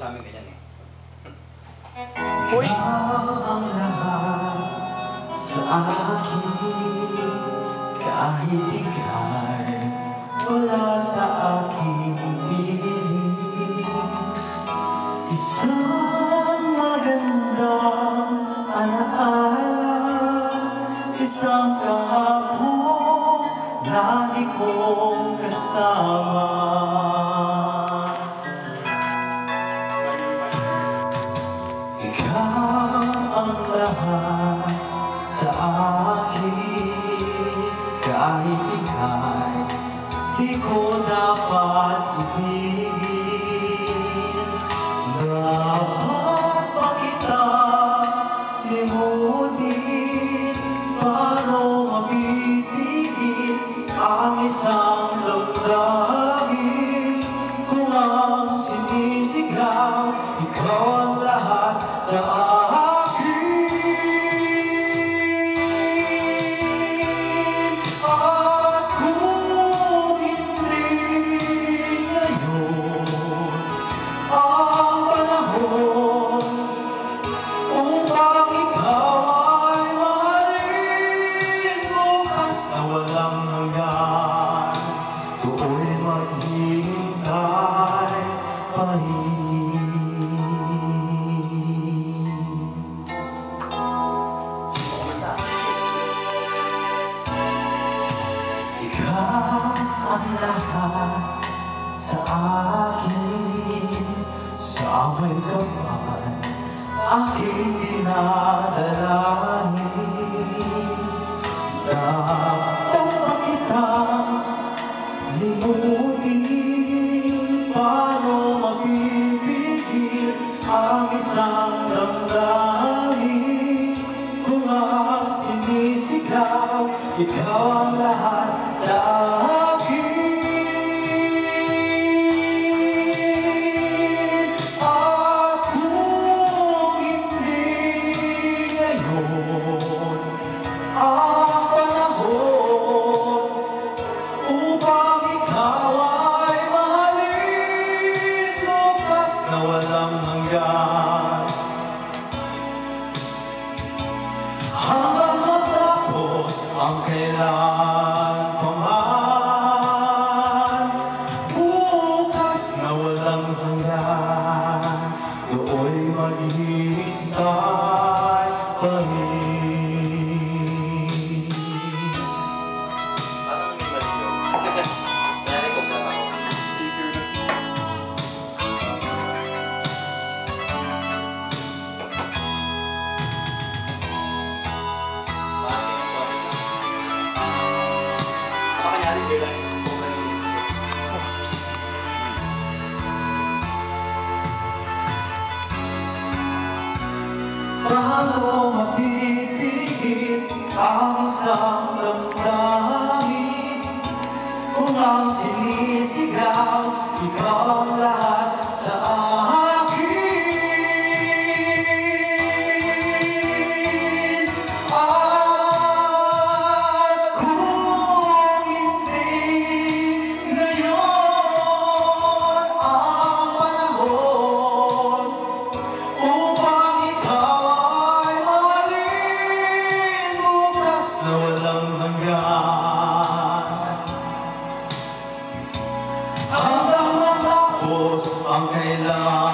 sa amin ganyan eh. Uy! Ang lahat sa akin, kahit ika'y wala sa aking piling. Isang magandang alaala, isang kahapon, lagi kong kasama. Ikaw ang lahat sa akin, kahit ika'y di ko dapat ibigin. Dapat ba kita limutin? Paano mapipigil ang isang damdamin? Kung ang sinisigaw, ikaw ang lahat sa akin. At kung hindi ngayon ang panahon upang ikaw ay mahalin, bukas na walang hanggan, doon maghihintay pa rin. Ikaw ang lahat sa akin, sa may kapal aking dinadalangin. Dapat ba kitang limutin? Paano mapipigil ang isang damdamin? Kung ang sinisigaw, ikaw ang lahat sa akin. At kung hindi ngayon ang panahon upang ikaw ay mahalin, bukas na walang hanggan, hanggang matapos ang kailan pa man. Bukas na walang hanggan, do'y maghihintay pa rin. Parang may mali yun. Nare-cook lang ako. Easier na siya. Parang may nagsabi siya. Baka kanyari beer lang yung cook lang yung Paano mapipigil ang isang damdamin? Kung ang sinisigaw, ikaw ang lahat sa akin. At kung hindi ngayon ang panahon upang ikaw ay mahalin, bukas na walang hanggan, hanggang matapos ang kailan